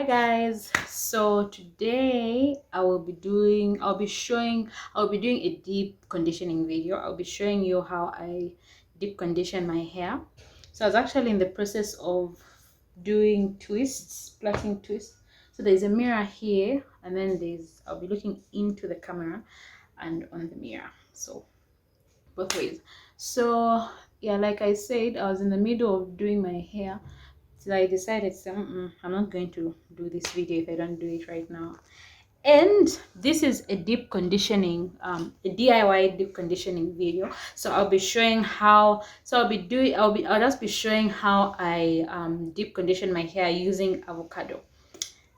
Hi guys, so today I'll be doing a deep conditioning video. I'll be showing you how I deep condition my hair. So I was actually in the process of doing plaiting twists. So there's a mirror here, and then I'll be looking into the camera and on the mirror, so both ways. So yeah, like I said, I was in the middle of doing my hair. So I decided, I'm not going to do this video if I don't do it right now. And this is a deep conditioning, a DIY deep conditioning video. So I'll be showing how. So I'll just be showing how I deep condition my hair using avocado.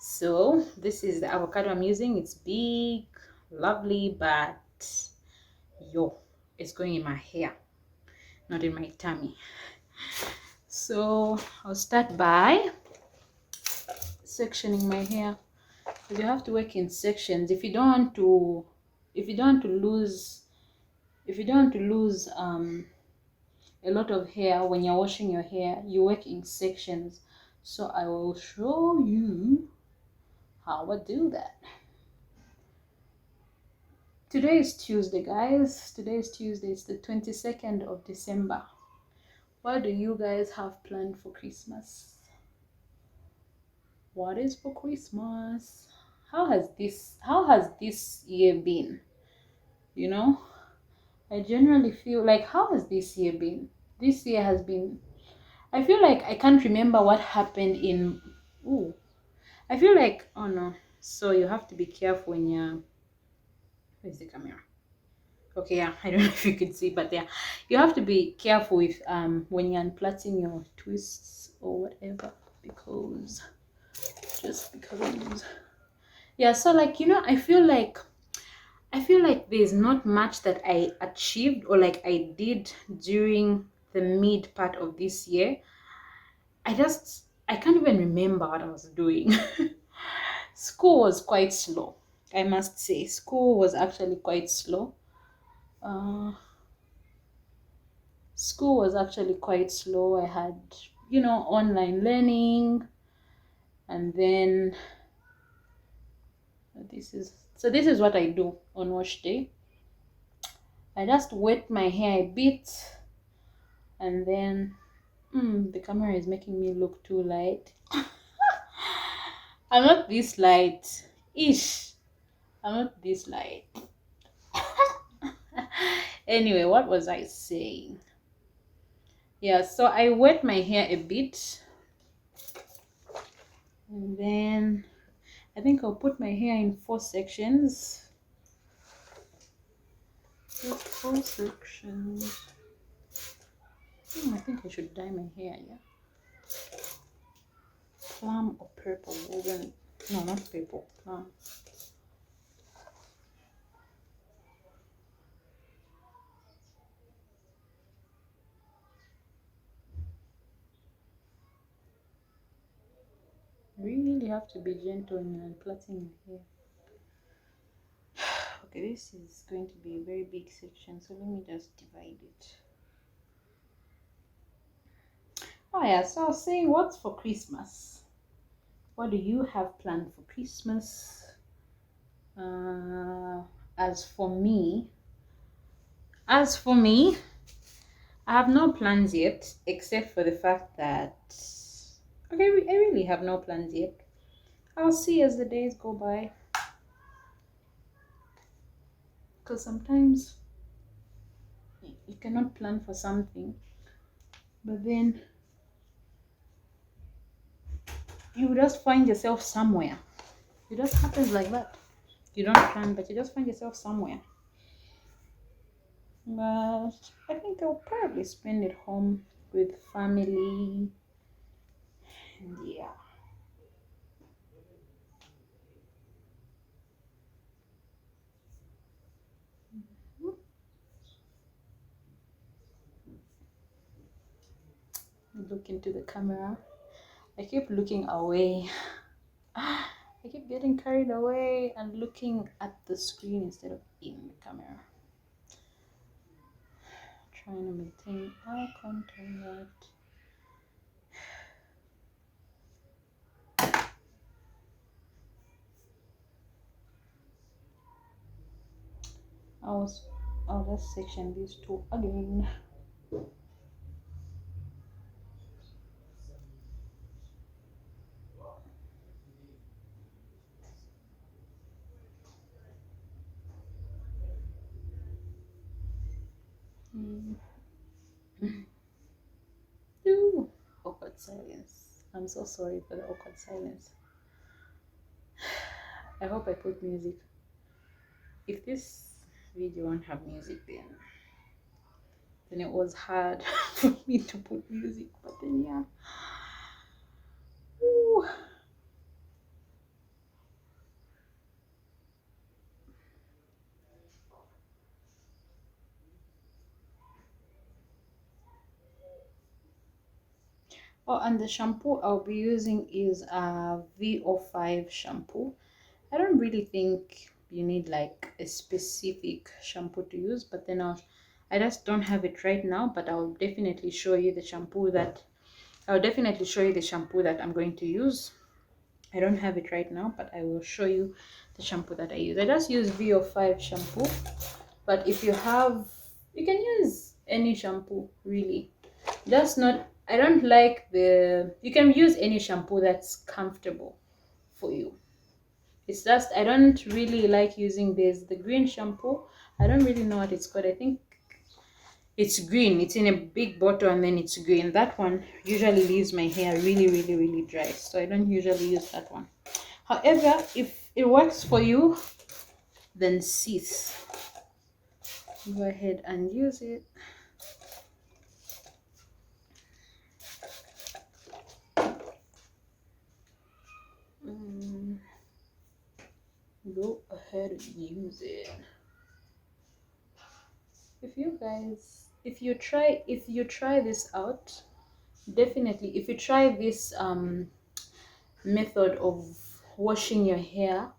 So this is the avocado I'm using. It's big, lovely, but it's going in my hair, not in my tummy. So I'll start by sectioning my hair, because you have to work in sections if you don't want to lose a lot of hair when you're washing your hair. You work in sections, so I will show you how I do that. Today is Tuesday, guys. Today is Tuesday. It's the 22nd of December. What do you guys have planned for Christmas? What is for Christmas? How has this year been? You know, I generally feel like, how has this year been? This year has been, I feel like I can't remember what happened in, ooh, I feel like, oh no. So you have to be careful when you're, where's the camera? Okay, yeah, I don't know if you could see, but yeah, you have to be careful with when you're unplaiting your twists or whatever, because yeah. So like, I feel like there's not much that I achieved or like I did during the mid part of this year. I can't even remember what I was doing. School was quite slow, I must say. School was actually quite slow. Uh, School was actually quite slow. I had, online learning, and then this is what I do on wash day. I just wet my hair a bit, and then the camera is making me look too light. I'm not this light. Ish. I'm not this light. Anyway, what was I saying? Yeah, so I wet my hair a bit, and then I think I'll put my hair in 4 sections. Just 4 sections. I think I should dye my hair, yeah. Plum or purple? No, not purple. Plum. Really have to be gentle when I'm plaiting my hair. Okay, this is going to be a very big section, so let me just divide it. Oh yeah, so I was saying, what's for Christmas? What do you have planned for Christmas? As for me, I have no plans yet, except for the fact that, okay, I really have no plans yet. I'll see as the days go by, because sometimes you cannot plan for something, but then you just find yourself somewhere. It just happens like that. You don't plan, but you just find yourself somewhere. But I think I'll probably spend it home with family, and yeah. Look into the camera. I keep looking away. I keep getting carried away and looking at the screen instead of in the camera. Trying to maintain eye contact. I was, oh, let's section these two again. Mm. Ooh, awkward silence. I'm so sorry for the awkward silence. I hope I put music. If this video won't have music, then it was hard for me to put music. But then yeah. Ooh. Oh, and the shampoo I'll be using is a VO5 shampoo. I don't really think you need like a specific shampoo to use, but then I just don't have it right now, but I'll definitely show you the shampoo that I'm going to use. I don't have it right now, but I will show you the shampoo that I use. I just use VO5 shampoo, but if you have, you can use any shampoo really. Just not, I don't like you can use any shampoo that's comfortable for you. It's just I don't really like using the green shampoo. I don't really know what it's called. I think it's green. It's in a big bottle and then it's green. That one usually leaves my hair really, really, really dry. So I don't usually use that one. However, if it works for you, then sis, go ahead and use it. Go ahead and use it. If you try this out, definitely if you try this method of washing your hair,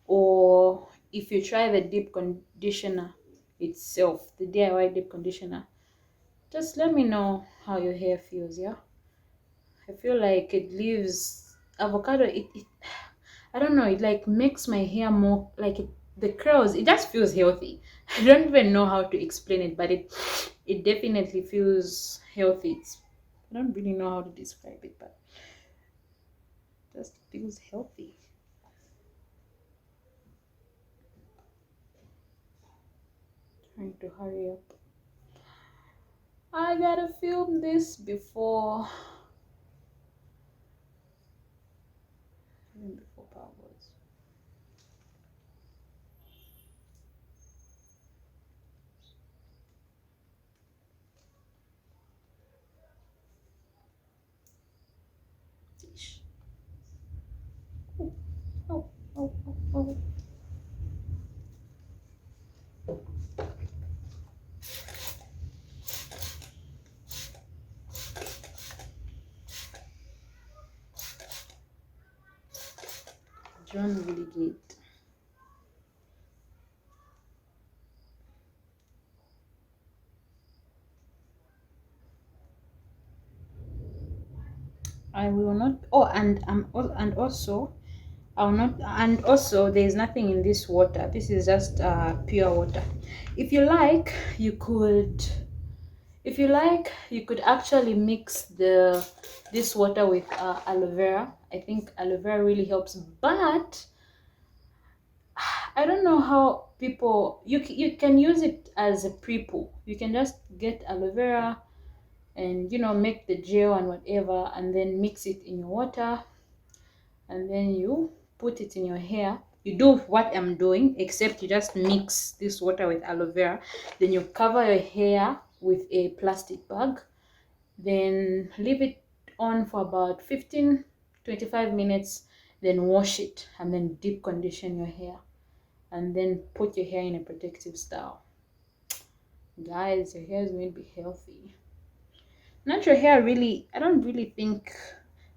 or if you try the deep conditioner itself, the DIY deep conditioner, just let me know how your hair feels. Yeah, I feel like it leaves avocado, it I don't know, it like makes my hair more like the curls, it just feels healthy. I don't even know how to explain it, but it definitely feels healthy. I don't really know how to describe it, but it just feels healthy. Trying to hurry up. I gotta film this before power goes. Oh, oh, oh, oh, oh. John Willigate. I will not. Oh, and also, I'll not. And also, there is nothing in this water. This is just pure water. If you like, you could. If you like, you could actually mix this water with aloe vera. I think aloe vera really helps, but I don't know how people. You can use it as a pre-poo. You can just get aloe vera and make the gel and whatever, and then mix it in your water, and then you put it in your hair. You do what I'm doing, except you just mix this water with aloe vera, then you cover your hair with a plastic bag, then leave it on for about 15-25 minutes, then wash it, and then deep condition your hair, and then put your hair in a protective style. Guys, your hair is going to be healthy. Natural hair, really, I don't really think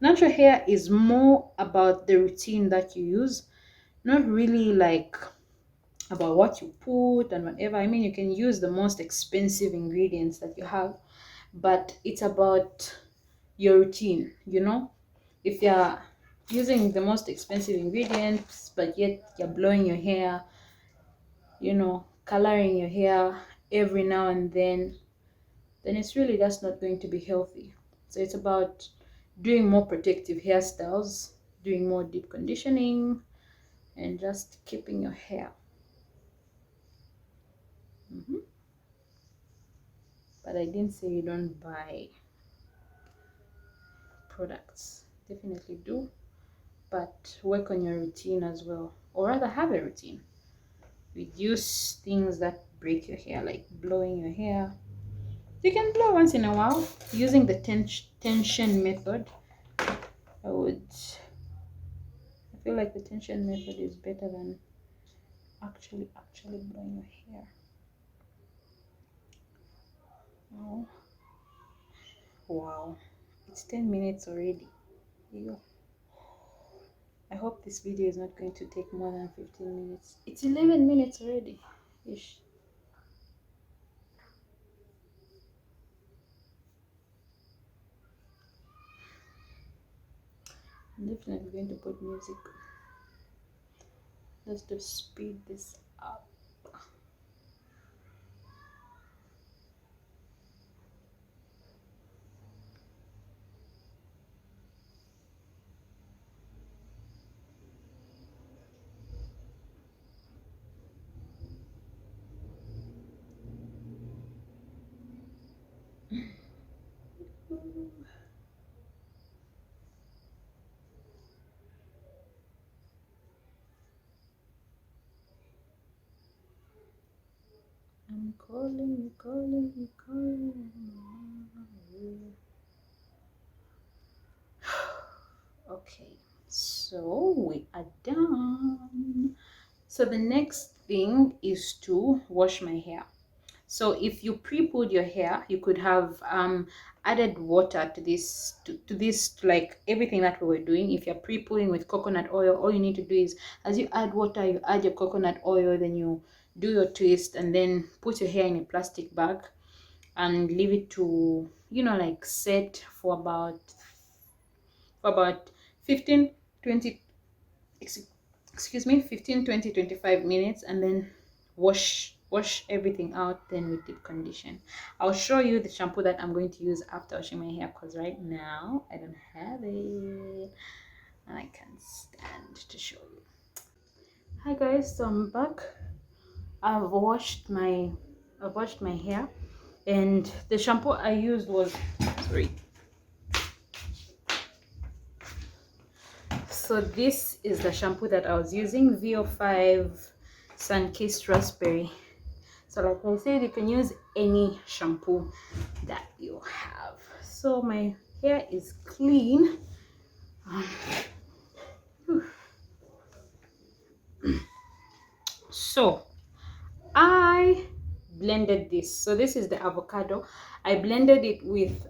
natural hair is more about the routine that you use, not really like about what you put and whatever. I mean, you can use the most expensive ingredients that you have, but it's about your routine. If you're using the most expensive ingredients but yet you're blowing your hair, coloring your hair every now and then it's really just not going to be healthy. So it's about doing more protective hairstyles, doing more deep conditioning, and just keeping your hair. But I didn't say you don't buy products. Definitely do, but work on your routine as well, or rather have a routine. Reduce things that break your hair, like blowing your hair. You can blow once in a while using the tension method. I feel like the tension method is better than actually blowing your hair. Oh, wow, it's 10 minutes already. Ew. I hope this video is not going to take more than 15 minutes. It's 11 minutes already. Ish. I'm definitely going to put music just to speed this up. I'm calling you, calling you, calling you. Okay, so we are done. So the next thing is to wash my hair. So if you pre-pulled your hair, you could have added water to this, like everything that we were doing. If you're pre-pulling with coconut oil, all you need to do is, as you add water, you add your coconut oil, then you do your twist, and then put your hair in a plastic bag and leave it to, like set for about 15 20 excuse me 15 20 25 minutes, and then wash everything out, then with deep condition. I'll show you the shampoo that I'm going to use after washing my hair, because right now I don't have it and I can't stand to show you. Hi guys, so I'm back. I've washed my hair, and the shampoo I used was, sorry, so this is the shampoo that I was using, VO5 Sun-Kissed Raspberry. So like I said, you can use any shampoo that you have. So my hair is clean. So I blended this. So this is the avocado. I blended it with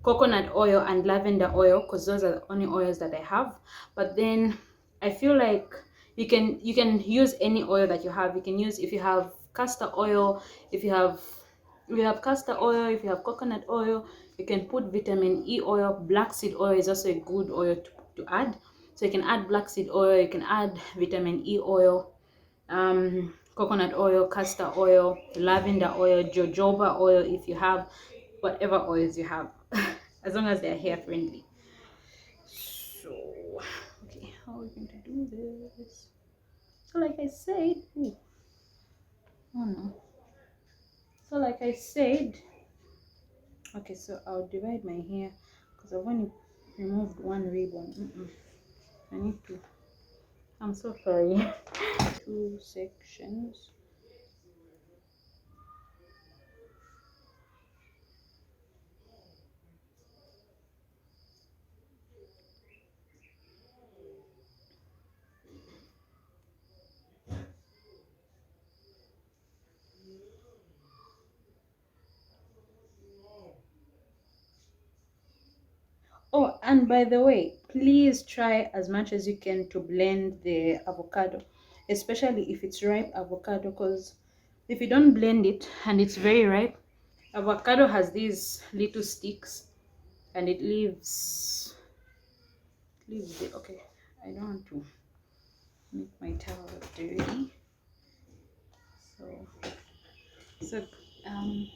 coconut oil and lavender oil, because those are the only oils that I have. But then I feel like you can use any oil that you have. You can use, if you have castor oil, if you have castor oil, if you have coconut oil, you can put vitamin E oil. Black seed oil is also a good oil to add. So you can add black seed oil, you can add vitamin E oil, coconut oil, castor oil, lavender oil, jojoba oil, if you have whatever oils you have, as long as they're hair friendly. So okay, how are we going to do this? So like I said, oh no, so like I said, okay, so I'll divide my hair because I've only removed one ribbon. I need to, I'm so sorry. Two sections. Oh, and by the way, please try as much as you can to blend the avocado, especially if it's ripe avocado, because if you don't blend it and it's very ripe, avocado has these little sticks and it leaves the, okay, I don't want to make my towel dirty, so So um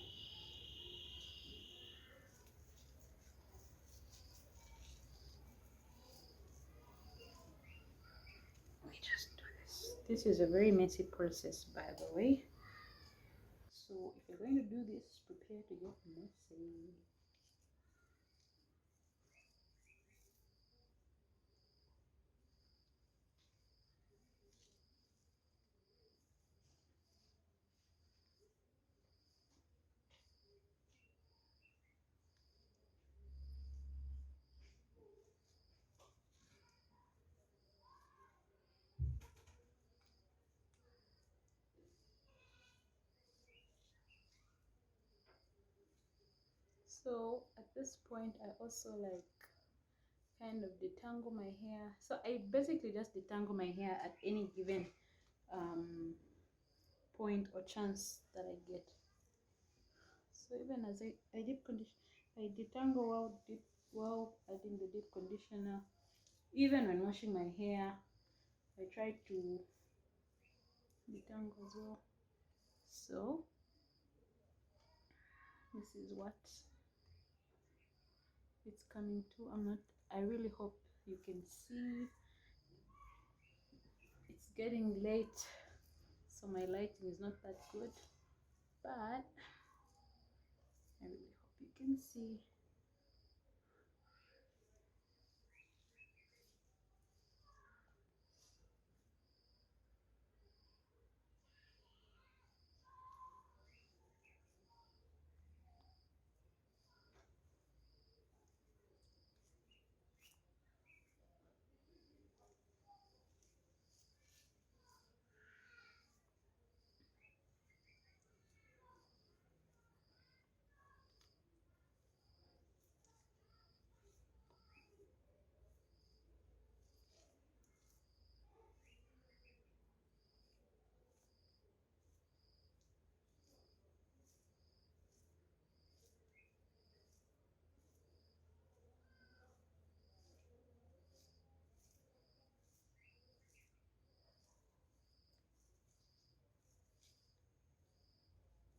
let me just do this. This is a very messy process, by the way. So if you're going to do this, prepare to get messy. So at this point, I also like kind of detangle my hair. So I basically just detangle my hair at any given um, point or chance that I get. So even as I deep condition, I detangle while adding the deep conditioner. Even when washing my hair, I try to detangle as well. So this is what it's coming to. I really hope you can see. It's getting late, so my lighting is not that good, but I really hope you can see.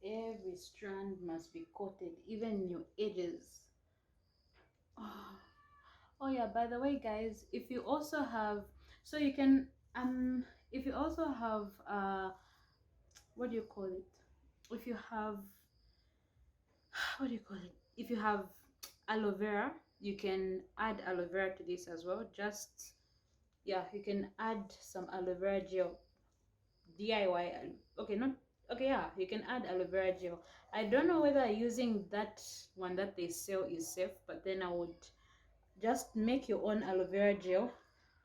Every strand must be coated, even your edges. Oh, oh yeah, by the way, guys, if you also have, so you can, if you also have, what do you call it? If you have, what do you call it? If you have aloe vera, you can add aloe vera to this as well. Just, yeah, you can add some aloe vera gel. DIY. Okay, not okay. Yeah, you can add aloe vera gel. I don't know whether using that one that they sell is safe, but then I would just make your own aloe vera gel,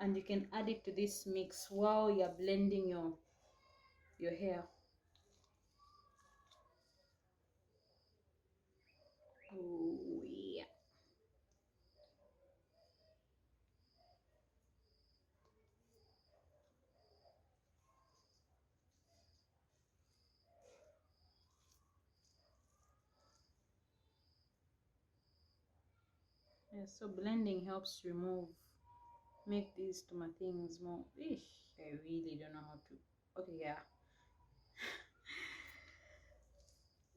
and you can add it to this mix while you're blending your hair. Oh yeah. Yeah, so blending helps make these things more. Eesh, I really don't know how to. Okay, yeah.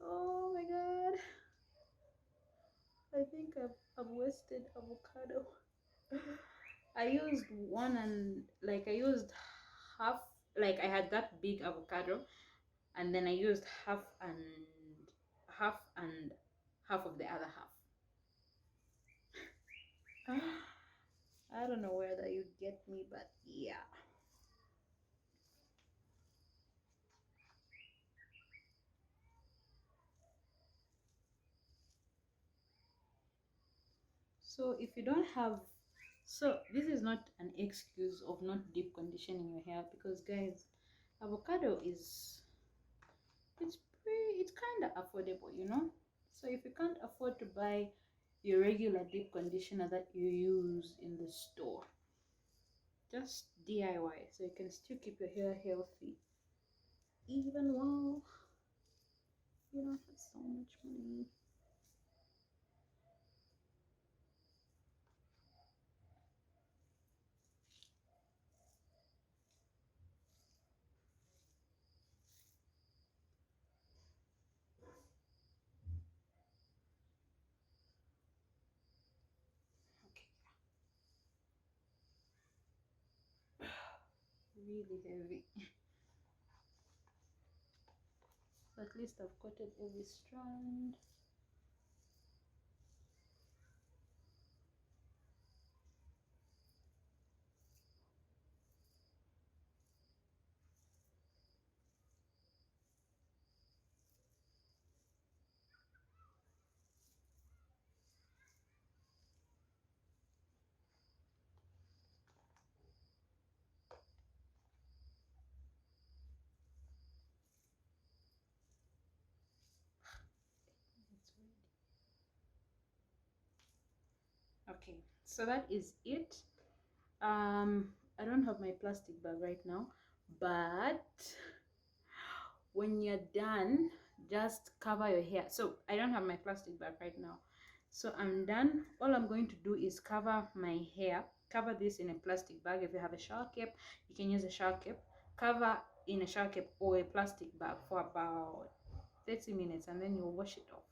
Oh my god. I think I've wasted avocado. I used one and like I used half, like I had that big avocado, and then I used half and half of the other half. I don't know whether you get me, but yeah. So if you don't have, so this is not an excuse of not deep conditioning your hair, because guys, avocado is, it's kind of affordable, you know. So if you can't afford to buy your regular deep conditioner that you use in the store, just DIY, so you can still keep your hair healthy even while you don't have so much money. really heavy. At least I've coated every strand. It's ready. Okay, so that is it. I don't have my plastic bag right now, but when you're done, just cover your hair. So I don't have my plastic bag right now, so I'm done. All I'm going to do is cover my hair. Cover this in a plastic bag. If you have a shower cap, you can use a shower cap. Cover in a shower cap or a plastic bag for about 30 minutes, and then you'll wash it off.